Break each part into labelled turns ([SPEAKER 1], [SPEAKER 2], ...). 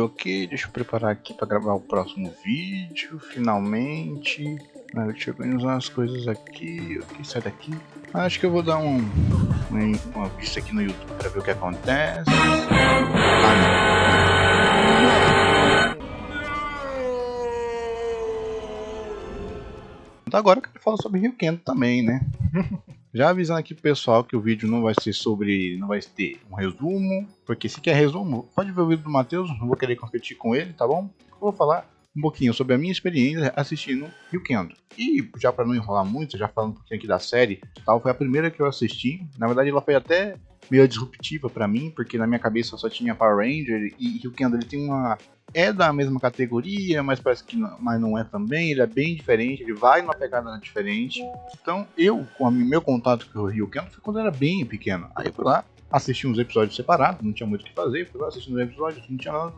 [SPEAKER 1] Ok, deixa eu preparar aqui para gravar o próximo vídeo, finalmente. Deixa eu organizar as coisas aqui, ok, sai daqui. Acho que eu vou dar uma vista aqui no YouTube para ver o que acontece. Então agora eu quero falar sobre Ryukendo também, né? Já avisando aqui pro pessoal que o vídeo não vai ter um resumo, porque se quer resumo, pode ver o vídeo do Matheus, não vou querer competir com ele, tá bom? Eu vou falar um pouquinho sobre a minha experiência assistindo Ryukendo. E já para não enrolar muito, já falando um pouquinho aqui da série, tal, foi a primeira que eu assisti. Na verdade ela foi até meio disruptiva para mim, porque na minha cabeça só tinha Power Ranger e Ryukendo ele tem uma... É da mesma categoria, mas parece que não, mas não é também, ele é bem diferente, ele vai numa pegada diferente. Então eu, com o meu contato com o Ryukendo foi quando eu era bem pequeno. Aí eu fui lá, assisti uns episódios separados, não tinha muito o que fazer, fui lá assistindo os episódios, não tinha nada,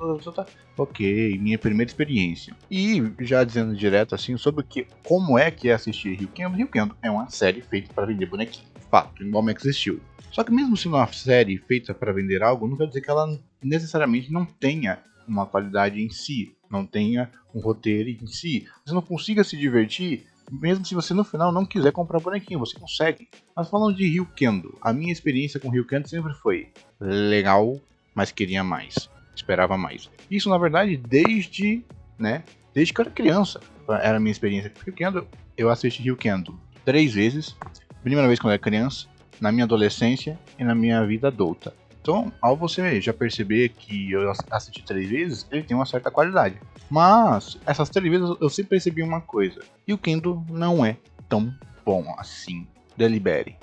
[SPEAKER 1] ok, minha primeira experiência. E já dizendo direto assim sobre como é que é assistir Ryukendo. Ryukendo é uma série feita para vender bonequinho, fato, igual Max Steel. Só que mesmo sendo uma série feita para vender algo, não quer dizer que ela necessariamente não tenha uma qualidade em si, não tenha um roteiro em si, você não consiga se divertir, mesmo se você no final não quiser comprar bonequinho, você consegue. Mas falando de Ryukendo, a minha experiência com Ryukendo sempre foi legal, mas queria mais, esperava mais. Isso na verdade desde que eu era criança, era a minha experiência com Ryukendo. Eu assisti Ryukendo 3 vezes, primeira vez quando eu era criança, na minha adolescência e na minha vida adulta. Então, ao você já perceber que eu assisti 3 vezes, ele tem uma certa qualidade. Mas, essas 3 vezes eu sempre percebi uma coisa. Ryukendo não é tão bom assim. Delibere.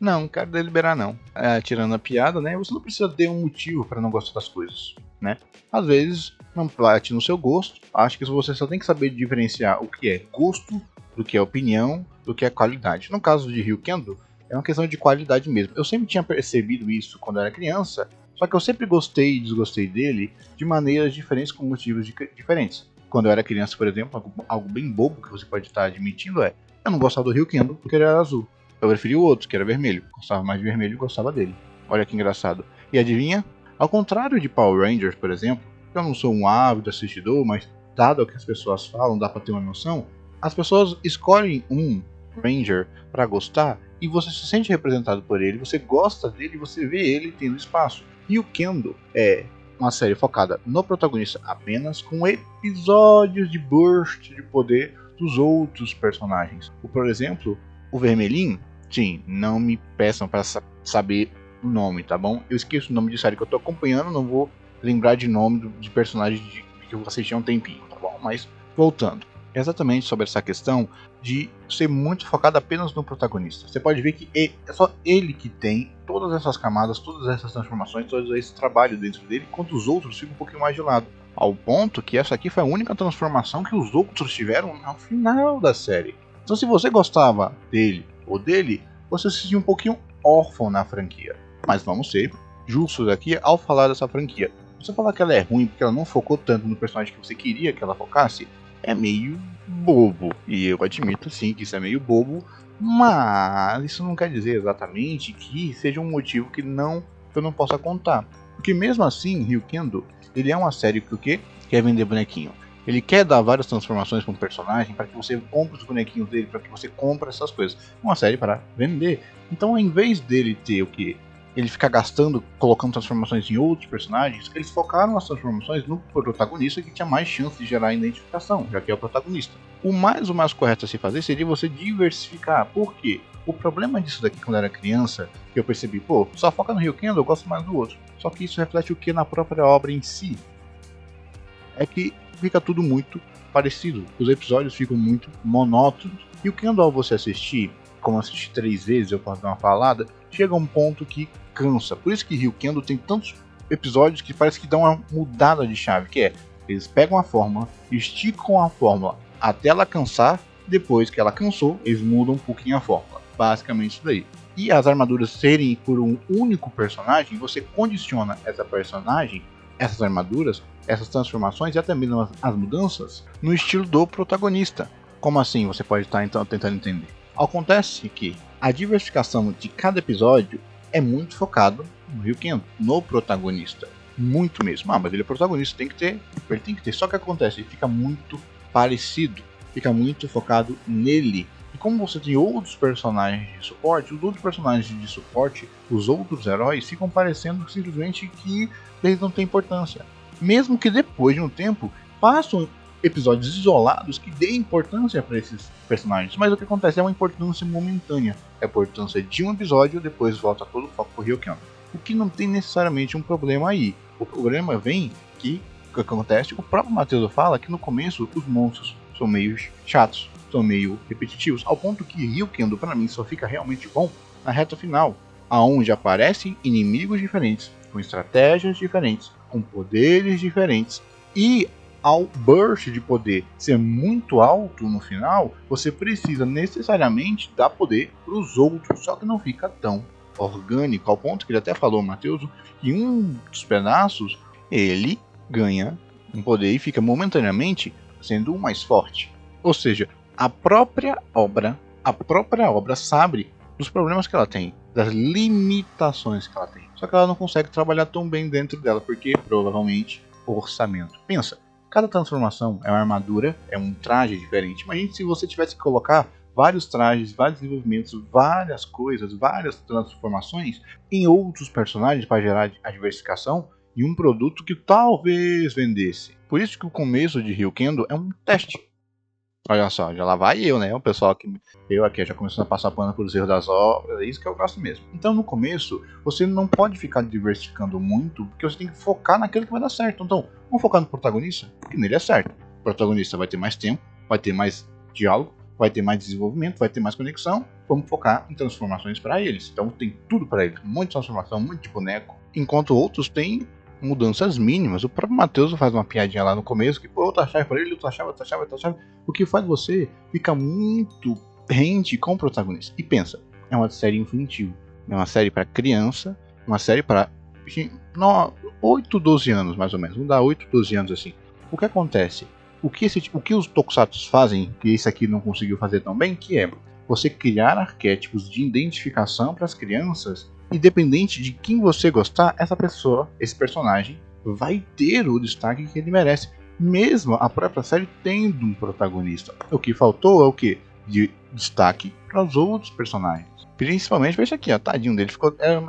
[SPEAKER 1] Não quero deliberar não. Tirando a piada, né? Você não precisa ter um motivo para não gostar das coisas, né? Às vezes, não bate no seu gosto. Acho que você só tem que saber diferenciar o que é gosto, do que é opinião, do que é qualidade. No caso de Ryukendo, é uma questão de qualidade mesmo. Eu sempre tinha percebido isso quando era criança, só que eu sempre gostei e desgostei dele de maneiras diferentes, com motivos diferentes. Quando eu era criança, por exemplo, algo bem bobo que você pode estar admitindo é: eu não gostava do Ryukendo porque ele era azul. Eu preferia o outro, que era vermelho. Gostava mais de vermelho e gostava dele. Olha que engraçado. E adivinha? Ao contrário de Power Rangers, por exemplo, eu não sou um ávido assistidor, mas dado o que as pessoas falam, dá pra ter uma noção, as pessoas escolhem um Ranger para gostar e você se sente representado por ele, você gosta dele e você vê ele tendo espaço. E o Kendo é uma série focada no protagonista apenas, com episódios de burst de poder dos outros personagens. Por exemplo, o Vermelhinho, sim, não me peçam para saber o nome, tá bom? Eu esqueço o nome de série que eu tô acompanhando, não vou lembrar de nome de personagem que eu assisti há um tempinho, tá bom? Mas voltando. Exatamente sobre essa questão de ser muito focado apenas no protagonista. Você pode ver que é só ele que tem todas essas camadas, todas essas transformações, todo esse trabalho dentro dele, enquanto os outros ficam um pouquinho mais de lado. Ao ponto que essa aqui foi a única transformação que os outros tiveram no final da série. Então se você gostava dele ou dele, você se sentia um pouquinho órfão na franquia. Mas vamos ser justos aqui ao falar dessa franquia. Você falar que ela é ruim porque ela não focou tanto no personagem que você queria que ela focasse, é meio bobo. E eu admito sim que isso é meio bobo, mas isso não quer dizer exatamente que seja um motivo que eu não possa contar. Porque mesmo assim, Ryukendo, ele é uma série que o quê? Quer vender bonequinho. Ele quer dar várias transformações para um personagem, para que você compre os bonequinhos dele, para que você compre essas coisas. Uma série para vender. Então, em vez dele ter o que? Ele ficar gastando, colocando transformações em outros personagens, eles focaram as transformações no protagonista, que tinha mais chance de gerar identificação, já que é o protagonista. O mais correto a se fazer seria você diversificar. Por quê? O problema disso daqui quando eu era criança, que eu percebi, só foca no Ryukendo, eu gosto mais do outro. Só que isso reflete o que na própria obra em si? É que fica tudo muito parecido. Os episódios ficam muito monótonos. E o que ao você assistir, como eu assisti 3 vezes, eu posso dar uma falada, chega a um ponto que cansa. Por isso que Ryukendo tem tantos episódios que parece que dão uma mudada de chave, que é, eles pegam a fórmula, esticam a fórmula até ela cansar, depois que ela cansou, eles mudam um pouquinho a fórmula. Basicamente isso daí. E as armaduras serem por um único personagem, você condiciona essa personagem, essas armaduras, essas transformações e até mesmo as mudanças no estilo do protagonista. Como assim? Você pode estar então tentando entender. Acontece que a diversificação de cada episódio é muito focado no Ryukendo, no protagonista. Muito mesmo. Ah, mas ele é protagonista, tem que ter. Ele tem que ter. Só que acontece, ele fica muito parecido. Fica muito focado nele. E como você tem outros personagens de suporte, os outros personagens de suporte, os outros heróis, ficam parecendo simplesmente que eles não têm importância. Mesmo que depois de um tempo, passam episódios isolados que dêem importância para esses personagens. Mas o que acontece é uma importância momentânea. É a importância de um episódio, depois volta todo o foco pro Ryuken. O que não tem necessariamente um problema aí. O problema vem que, o que acontece, o próprio Matheus fala que no começo os monstros são meio chatos, são meio repetitivos, ao ponto que Ryukendo para mim só fica realmente bom na reta final, aonde aparecem inimigos diferentes, com estratégias diferentes, com poderes diferentes, e ao burst de poder ser muito alto no final, você precisa necessariamente dar poder para os outros, só que não fica tão orgânico, ao ponto que ele até falou, Matheus, que um dos pedaços ele ganha um poder e fica momentaneamente sendo o mais forte. Ou seja, a própria obra sabe dos problemas que ela tem, das limitações que ela tem. Só que ela não consegue trabalhar tão bem dentro dela, porque provavelmente orçamento. Pensa, cada transformação é uma armadura, é um traje diferente. Imagine se você tivesse que colocar vários trajes, vários desenvolvimentos, várias coisas, várias transformações em outros personagens para gerar a diversificação e um produto que talvez vendesse. Por isso que o começo de Ryukendo é um teste. Olha só, já lá vai eu, né? O pessoal que eu aqui já começando a passar pano pelos erros das obras, é isso que eu gosto mesmo. Então no começo, você não pode ficar diversificando muito, porque você tem que focar naquilo que vai dar certo. Então, vamos focar no protagonista, porque nele é certo. O protagonista vai ter mais tempo, vai ter mais diálogo, vai ter mais desenvolvimento, vai ter mais conexão. Vamos focar em transformações para eles. Então tem tudo para eles, muita transformação, muito de boneco. Enquanto outros têm mudanças mínimas. O próprio Matheus faz uma piadinha lá no começo, que pô, outra chave para ele, outra chave. O que faz você ficar muito rente com o protagonista. E pensa, é uma série infantil, é uma série para criança, uma série para 8, 12 anos mais ou menos. Vamos dar 8, 12 anos assim. O que acontece? O que os tokusatsu fazem, que esse aqui não conseguiu fazer tão bem, que é você criar arquétipos de identificação para as crianças. Independente de quem você gostar, essa pessoa, esse personagem, vai ter o destaque que ele merece. Mesmo a própria série tendo um protagonista. O que faltou é o que? De destaque para os outros personagens. Principalmente para esse aqui, ó, tadinho dele.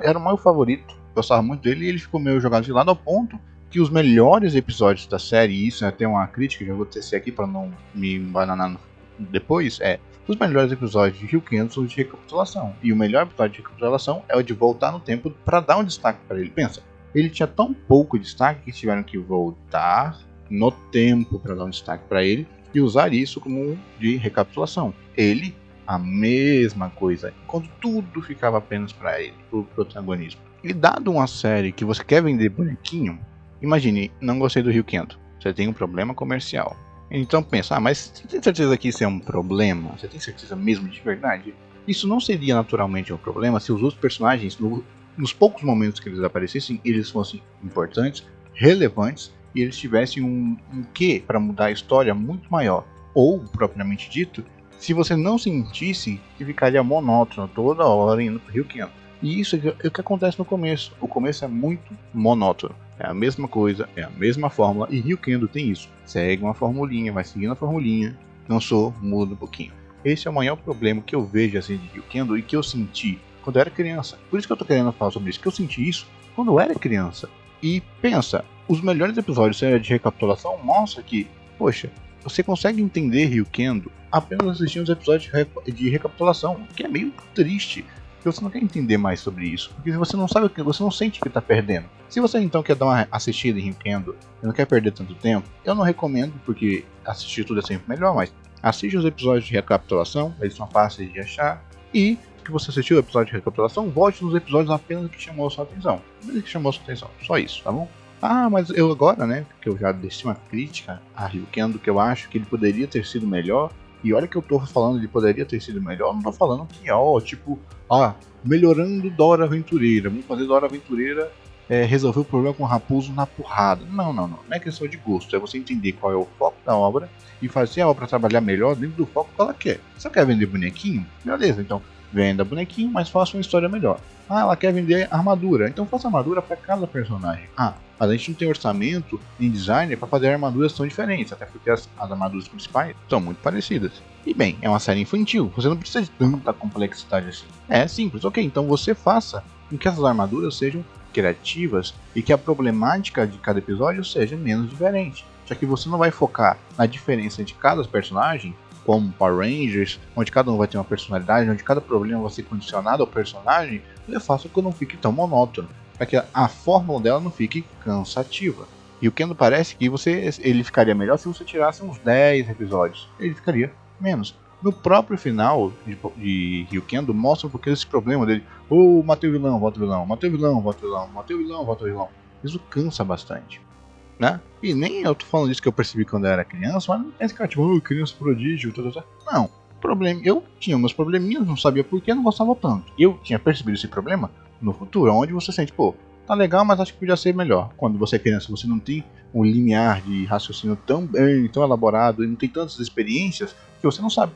[SPEAKER 1] Era o meu favorito. Gostava muito dele e ele ficou meio jogado de lado ao ponto que os melhores episódios da série, e isso tem uma crítica, já vou tecer aqui para não me embananar depois, os melhores episódios de Ryukendo são de recapitulação. E o melhor episódio de recapitulação é o de voltar no tempo para dar um destaque para ele. Pensa, ele tinha tão pouco destaque que tiveram que voltar no tempo para dar um destaque para ele e usar isso como de recapitulação. Ele, a mesma coisa, enquanto tudo ficava apenas para ele, para o protagonismo. E dado uma série que você quer vender bonequinho, imagine, não gostei do Ryukendo, você tem um problema comercial. Então pensa, mas você tem certeza que isso é um problema? Você tem certeza mesmo de verdade? Isso não seria naturalmente um problema se os outros personagens, nos poucos momentos que eles aparecessem, eles fossem importantes, relevantes e eles tivessem um quê para mudar a história muito maior. Ou, propriamente dito, se você não sentisse que ficaria monótono toda hora indo pro Ryukendo. E isso é o que acontece no começo. O começo é muito monótono. É a mesma coisa, é a mesma fórmula. E Ryukendo tem isso. Segue uma formulinha, vai seguindo a formulinha. Cansou, muda um pouquinho. Esse é o maior problema que eu vejo assim de Ryukendo e que eu senti quando eu era criança. Por isso que eu tô querendo falar sobre isso. Que eu senti isso quando eu era criança. E pensa, os melhores episódios de recapitulação mostram que, poxa, você consegue entender Ryukendo apenas assistindo os episódios de recapitulação. Que é meio triste. Porque você não quer entender mais sobre isso. Porque você não sabe o que, você não sente que está perdendo. Se você então quer dar uma assistida em Ryukendo e não quer perder tanto tempo, eu não recomendo, porque assistir tudo é sempre melhor, mas assiste os episódios de recapitulação, eles são fáceis de achar. E que você assistiu o episódio de recapitulação, volte nos episódios apenas que chamou a sua atenção. Apenas que chamou a sua atenção. Só isso, tá bom? Ah, mas eu agora, né, que eu já desci uma crítica a Ryukendo, que eu acho que ele poderia ter sido melhor. E olha que eu tô falando de poderia ter sido melhor, não tô falando que, melhorando Dora Aventureira, vamos fazer Dora Aventureira resolver o problema com o Raposo na porrada. Não é questão de gosto, é você entender qual é o foco da obra e fazer a obra trabalhar melhor dentro do foco que ela quer. Você quer vender bonequinho? Beleza, então venda bonequinho, mas faça uma história melhor. Ah, ela quer vender armadura, então faça armadura para cada personagem. Ah, mas a gente não tem orçamento nem designer para fazer armaduras tão diferentes, até porque as armaduras principais são muito parecidas. E bem, é uma série infantil, você não precisa de tanta complexidade assim. É simples, ok, então você faça com que essas armaduras sejam criativas e que a problemática de cada episódio seja menos diferente, já que você não vai focar na diferença de cada personagem, como Power Rangers, onde cada um vai ter uma personalidade, onde cada problema vai ser condicionado ao personagem. Você faça que não fique tão monótono, para que a fórmula dela não fique cansativa. E o Kendo parece que ele ficaria melhor se você tirasse uns 10 episódios, ele ficaria menos. No próprio final de Ryukendo mostra porque esse problema dele, matei o vilão, volta o vilão, matei o vilão, volta o vilão, matei o vilão, volta o vilão. Isso cansa bastante, né? E nem eu tô falando disso que eu percebi quando eu era criança, mas não tem esse cara tipo, criança prodígio, não. Eu tinha meus probleminhas, não sabia por que, não gostava tanto. Eu tinha percebido esse problema no futuro, onde você sente, tá legal, mas acho que podia ser melhor. Quando você é criança, você não tem um limiar de raciocínio tão bem, tão elaborado, e não tem tantas experiências, que você não sabe,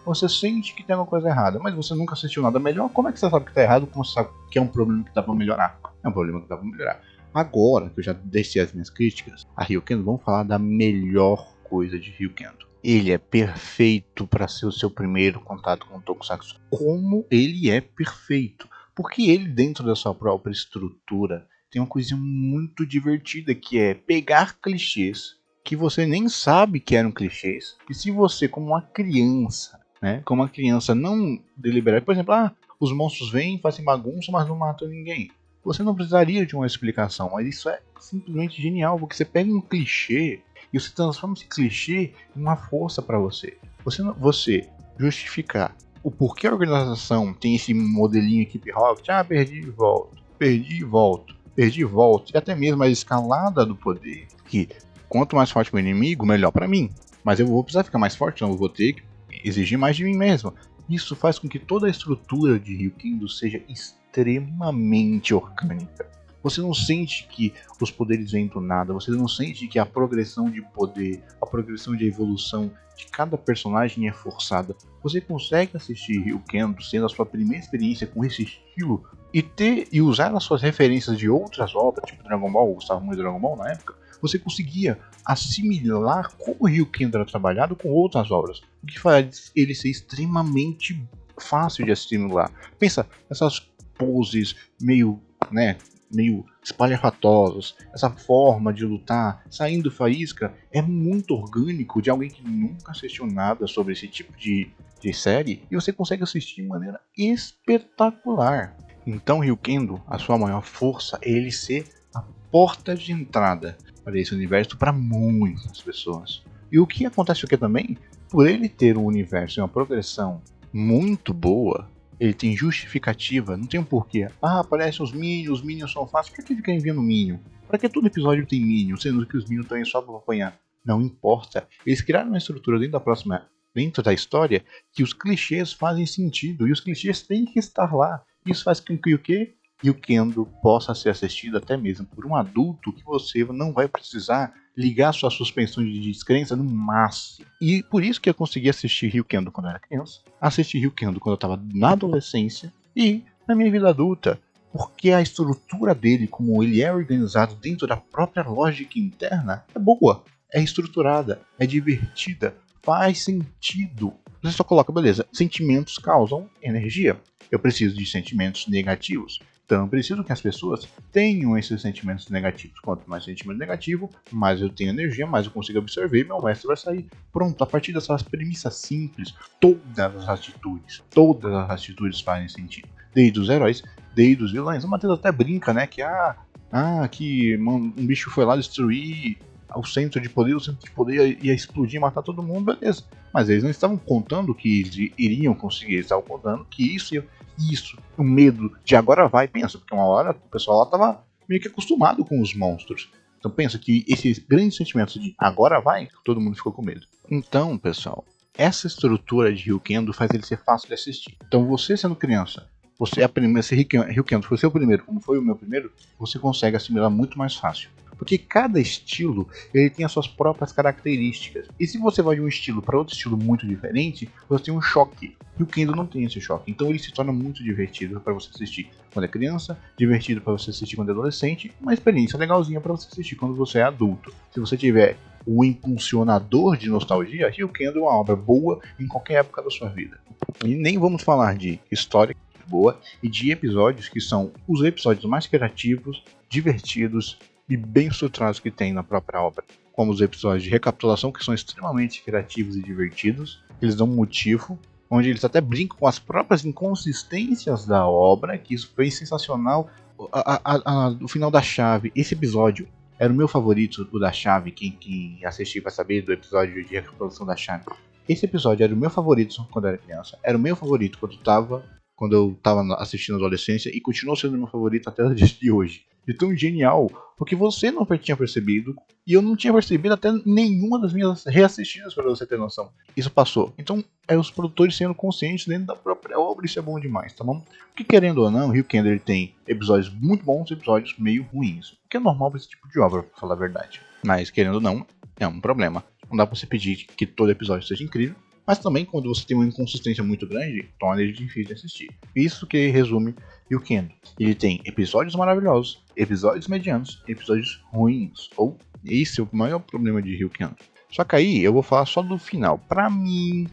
[SPEAKER 1] você sente que tem alguma coisa errada, mas você nunca assistiu nada melhor, como é que você sabe que tá errado, como você sabe que é um problema que dá pra melhorar? É um problema que dá pra melhorar. Agora que eu já deixei as minhas críticas a Ryukendo, vamos falar da melhor coisa de Ryukendo. Ele é perfeito para ser o seu primeiro contato com o Tokusatsu. Como ele é perfeito! Porque ele, dentro da sua própria estrutura, tem uma coisinha muito divertida, que é pegar clichês que você nem sabe que eram clichês. E se você, como uma criança, não deliberar, por exemplo, os monstros vêm, fazem bagunça, mas não matam ninguém. Você não precisaria de uma explicação, mas isso é simplesmente genial, porque você pega um clichê e você transforma esse clichê em uma força para você. Você justificar o porquê a organização tem esse modelinho Equipe Rocket, perdi e volto, perdi e volto, perdi e volto, e até mesmo a escalada do poder, que quanto mais forte o inimigo, melhor para mim, mas eu vou precisar ficar mais forte, então eu vou ter que exigir mais de mim mesmo. Isso faz com que toda a estrutura de Ryukendo seja extremamente orgânica. Você não sente que os poderes vêm do nada, você não sente que a progressão de poder, a progressão de evolução de cada personagem é forçada. Você consegue assistir Ryukendo sendo a sua primeira experiência com esse estilo e usar as suas referências de outras obras, tipo Dragon Ball, eu gostava muito de Dragon Ball na época, você conseguia assimilar como o Ryukendo era trabalhado com outras obras, o que faz ele ser extremamente fácil de assimilar. Pensa, essas poses meio espalhafatosas, essa forma de lutar, saindo faísca, é muito orgânico de alguém que nunca assistiu nada sobre esse tipo de série, e você consegue assistir de maneira espetacular. Então Ryukendo, a sua maior força é ele ser a porta de entrada para esse universo para muitas pessoas. E o que acontece aqui também, por ele ter um universo e uma progressão muito boa, ele tem justificativa, não tem um porquê. Aparecem os Minions são fáceis. Por que fica enviando Minion? Pra que todo episódio tem Minion, sendo que os Minions estão aí só pra apanhar? Não importa. Eles criaram uma estrutura dentro da história, que os clichês fazem sentido, e os clichês têm que estar lá. Isso faz com que o quê? E o Kendo possa ser assistido até mesmo por um adulto, que você não vai precisar ligar sua suspensão de descrença no máximo. E por isso que eu consegui assistir Ryukendo quando eu era criança, assistir Ryukendo quando eu estava na adolescência e na minha vida adulta. Porque a estrutura dele, como ele é organizado dentro da própria lógica interna, é boa, é estruturada, é divertida, faz sentido. Você só coloca, beleza, sentimentos causam energia. Eu preciso de sentimentos negativos. Então eu preciso que as pessoas tenham esses sentimentos negativos. Quanto mais sentimento negativo, mais eu tenho energia, mais eu consigo absorver e meu mestre vai sair. Pronto, a partir dessas premissas simples, todas as atitudes fazem sentido. Desde os heróis, desde os vilões. O Matheus até brinca, né, que um bicho foi lá destruir o centro de poder ia explodir e matar todo mundo, beleza. Mas eles não estavam contando que eles iriam conseguir, eles estavam contando que o medo de agora vai, pensa, porque uma hora o pessoal lá estava meio que acostumado com os monstros. Então pensa que esses grandes sentimentos de agora vai, todo mundo ficou com medo. Então, pessoal, essa estrutura de Ryukendo faz ele ser fácil de assistir. Então você sendo criança, se Ryukendo foi o seu primeiro, como foi o meu primeiro, você consegue assimilar muito mais fácil. Porque cada estilo ele tem as suas próprias características. E se você vai de um estilo para outro estilo muito diferente, você tem um choque. E o Kendo não tem esse choque. Então ele se torna muito divertido para você assistir quando é criança, divertido para você assistir quando é adolescente, uma experiência legalzinha para você assistir quando você é adulto. Se você tiver o impulsionador de nostalgia, Ryukendo é uma obra boa em qualquer época da sua vida. E nem vamos falar de história boa e de episódios que são os episódios mais criativos, divertidos e bem estruturados que tem na própria obra. Como os episódios de recapitulação, que são extremamente criativos e divertidos, eles dão um motivo, onde eles até brincam com as próprias inconsistências da obra, que isso foi sensacional. O final da chave, esse episódio era o meu favorito, o da chave. Quem assistiu vai saber do episódio de recapitulação da chave. Esse episódio era o meu favorito quando eu era criança, era o meu favorito quando eu tava assistindo a adolescência e continuou sendo meu favorito até os dias de hoje. De tão genial, porque você não tinha percebido e eu não tinha percebido até nenhuma das minhas reassistidas, para você ter noção. Isso passou. Então é os produtores sendo conscientes dentro da própria obra, isso é bom demais, tá bom? Porque querendo ou não, Ryukendo ele tem episódios muito bons e episódios meio ruins. O que é normal para esse tipo de obra, pra falar a verdade. Mas querendo ou não, é um problema. Não dá pra você pedir que todo episódio seja incrível. Mas também, quando você tem uma inconsistência muito grande, torna ele difícil de assistir. Isso que resume Ryukendo. Ele tem episódios maravilhosos, episódios medianos, episódios ruins. Ou esse é o maior problema de Ryukendo. Só que aí eu vou falar só do final. Pra mim,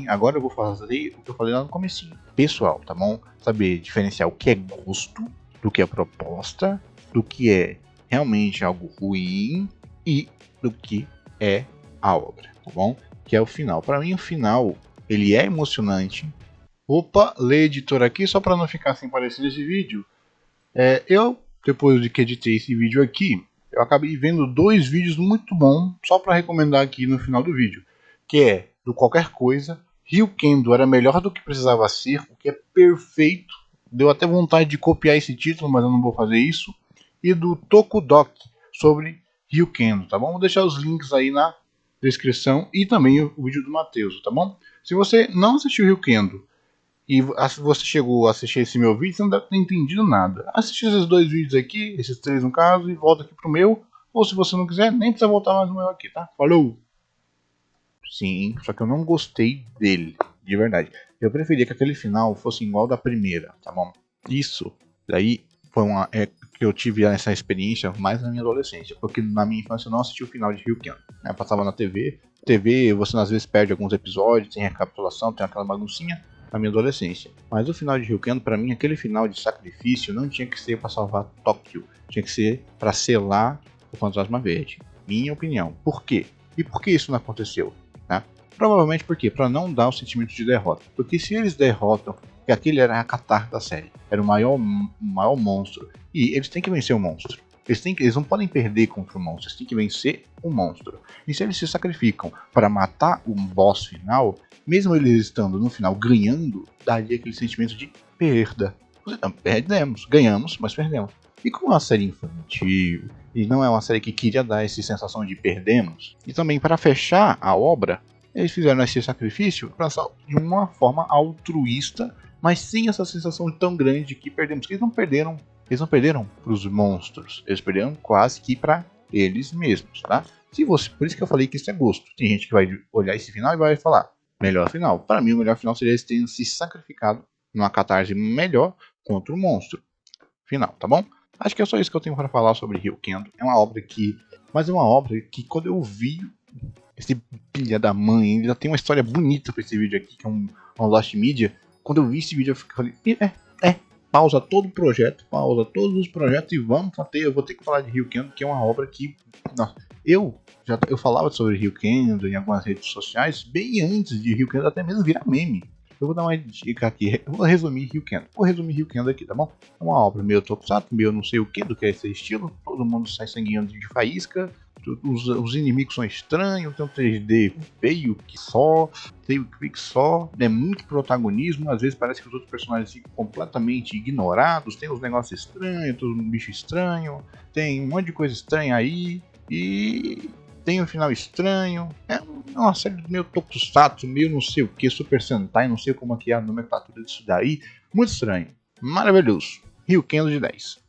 [SPEAKER 1] agora eu vou fazer o que eu falei lá no comecinho. Pessoal, tá bom? Saber diferenciar o que é gosto, do que é proposta, do que é realmente algo ruim e do que é a obra, tá bom? Que é o final. Para mim o final, ele é emocionante. Opa, lê editor aqui, só para não ficar sem parecer esse vídeo. Eu, depois de que editei esse vídeo aqui, eu acabei vendo 2 vídeos muito bons, só para recomendar aqui no final do vídeo. Que é, do qualquer coisa, Ryukendo era melhor do que precisava ser, o que é perfeito. Deu até vontade de copiar esse título, mas eu não vou fazer isso. E do Tokudoki, sobre Ryukendo, tá bom? Vou deixar os links aí na descrição e também o vídeo do Matheus, tá bom? Se você não assistiu Ryukendo e você chegou a assistir esse meu vídeo, você não deve ter entendido nada. Assiste esses 2 vídeos aqui, esses 3 no caso, e volta aqui pro meu. Ou se você não quiser, nem precisa voltar mais no meu aqui, tá? Falou! Sim, só que eu não gostei dele, de verdade. Eu preferia que aquele final fosse igual ao da primeira, tá bom? Isso daí foi que eu tive essa experiência mais na minha adolescência, porque na minha infância eu não assisti o final de Ryukendo. Eu passava na TV, você às vezes perde alguns episódios, tem recapitulação, tem aquela baguncinha na minha adolescência. Mas o final de Ryukendo, pra mim, aquele final de sacrifício não tinha que ser pra salvar Tóquio, tinha que ser pra selar o Fantasma Verde. Minha opinião. Por quê? E por que isso não aconteceu? Né? Provavelmente porque para não dar o sentimento de derrota. Porque se eles derrotam, que aquele era a catarse da série, era o maior monstro, e eles têm que vencer o monstro. Eles não podem perder contra o monstro, eles têm que vencer o monstro. E se eles se sacrificam para matar o boss final, mesmo eles estando no final ganhando, daria aquele sentimento de perda. Perdemos, ganhamos, mas perdemos. E como é uma série infantil, e não é uma série que queria dar essa sensação de perdemos, e também para fechar a obra, eles fizeram esse sacrifício de uma forma altruísta, mas sem essa sensação tão grande de que perdemos. Eles não perderam para os monstros, eles perderam quase que para eles mesmos, tá? Por isso que eu falei que isso é gosto. Tem gente que vai olhar esse final e vai falar, melhor final. Para mim, o melhor final seria eles terem se sacrificado numa catarse melhor contra o monstro final, tá bom? Acho que é só isso que eu tenho para falar sobre Ryukendo. Mas é uma obra que quando eu vi esse filha da mãe, ainda tem uma história bonita para esse vídeo aqui, que é um Lost Media. Quando eu vi esse vídeo, eu falei, pausa todo o projeto, pausa todos os projetos e eu vou ter que falar de Ryukendo, que é uma obra que, nossa, eu falava sobre Ryukendo em algumas redes sociais bem antes de Ryukendo até mesmo virar meme. Eu vou dar uma dica aqui, eu vou resumir Ryukendo aqui, tá bom? É uma obra meio tokusatsu, meio não sei o que do que é esse estilo, todo mundo sai sanguinhando de faísca, os inimigos são estranhos, tem um 3D feio que só, é muito protagonismo, às vezes parece que os outros personagens ficam completamente ignorados, tem uns negócios estranhos, tem um bicho estranho, tem um monte de coisa estranha aí, e tem um final estranho, é uma série meio tokusatsu, meio não sei o que, Super Sentai, não sei como é que é a nomenclatura disso daí, muito estranho, maravilhoso, Ryukendo de 10.